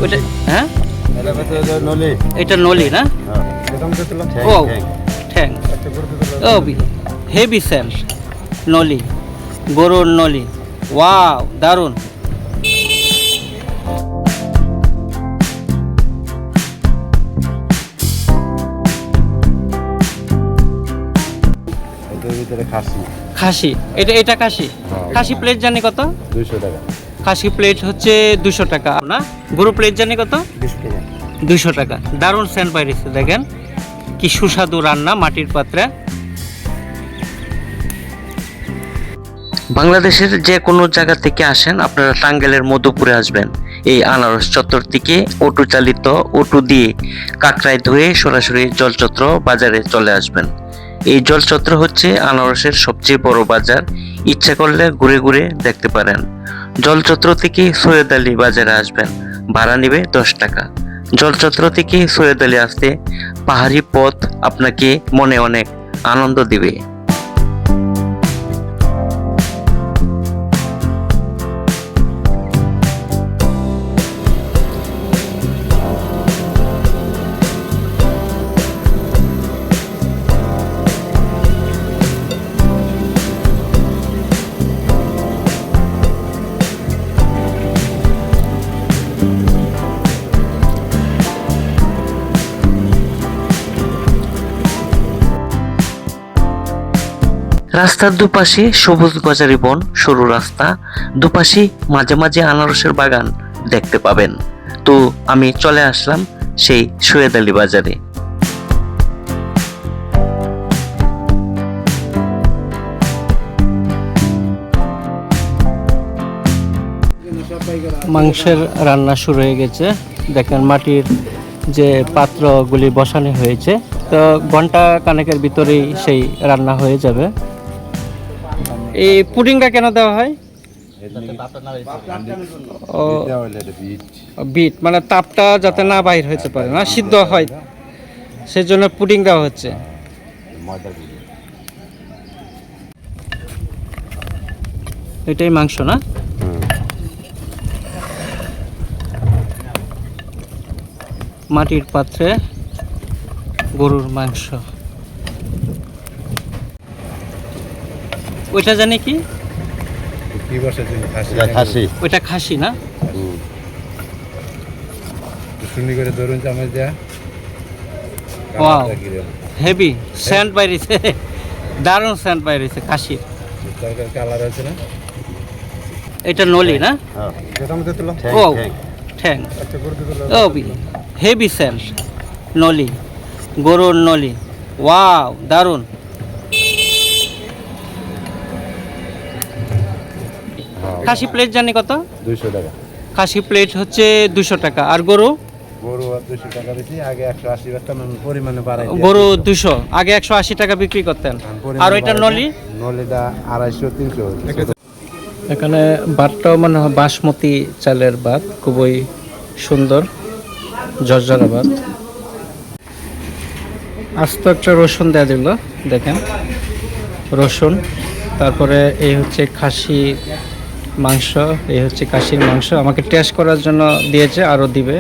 ওইটা হ্যাঁ নলি এটা নলি না? ও ঠ্যাং ও হেভি সেন্ট নলি, গরুর নলি। ওয়াও, দারুণ। খাসি, এটা খাসি। খাসি প্লেট জানি কত? 200 টাকা। খাসি প্লেট হচ্ছে 200 টাকা না? গরু প্লেট জানি কত? 200 টাকা। দারুণ সেন্ট বাইরেছে, দেখেন কি সুস্বাদু রান্না মাটির পাত্রে। বাংলাদেশের যে কোনো জায়গা থেকে আসেন আপনারা টাঙ্গাইলের মধুপুরে আসবেন। এই আনারস চত্বর থেকে অটো চালিত অটো দিয়ে কাকরায় ধরে সরাসরি জলচত্র বাজারে চলে আসবেন। এই জলচত্র হচ্ছে আনারসের সবচেয়ে বড় বাজার। ইচ্ছা করলে ঘুরে ঘুরে দেখতে পারেন। জলচত্র থেকে সৈয়দ আলী বাজারে আসবেন, ভাড়া নেবে 10 টাকা। জলচত্র থেকে সৈয়দ আলী আসতে পাহাড়ি পথ আপনাকে মনে অনেক আনন্দ দিবে। রাস্তার দুপাশে সবুজ গজারি বন, সরু রাস্তা, দুপাশে মাঝে মাঝে আনারসের বাগান দেখতে পাবেন। তো আমি চলে আসলাম সেই সৈয়দ আলী বাজারে। মাংসের রান্না শুরু হয়ে গেছে। দেখেন মাটির যে পাত্রগুলি বসানো হয়েছে, তো ঘন্টা কানেকের ভিতরেই সেই রান্না হয়ে যাবে। এই পুডিংটা কেন দেওয়া হয়? বিট মানে তাপটা যাতে না বাইর হতে পারে, না সিদ্ধ হয়, সেজন্য পুডিং দেওয়া হচ্ছে। এটাই মাংস না? মাটির পাত্রে গরুর মাংস। ওইটা জানি কি? খাসি। ওইটা খাসি না? ওয়াও, হেভি সেন্ট বাইরেছে, দারুণ সেন্ট বাইরেছে খাসির। এটা নলি না? ও ঠ্যাং ও হেভি সেন্ট নলি, গরুর নলি। ওয়াও, দারুণ। খাসি প্লেট জানি কত? 200 টাকা। খাসি প্লেট হচ্ছে 200 টাকা। আর গরু? গরু 200 টাকা বেশি, আগে 180 করতাম, পরিমাণে বাড়াই। গরু 200, আগে 180 টাকা বিক্রি করতেন। আর ওইটা নলি? নলিটা 250 300। এখানে ভাতটাও মনে হয় বাসমতি চালের ভাত, খুবই সুন্দর ঝরঝরা ভাত। আস্ত একটা রসুন দেওয়া দিল, দেখেন রসুন। তারপরে এই হচ্ছে খাসি মাংস, এই হচ্ছে খাসির মাংস। আমাকে টেস্ট করার জন্য দিয়েছে, আরও দিবে।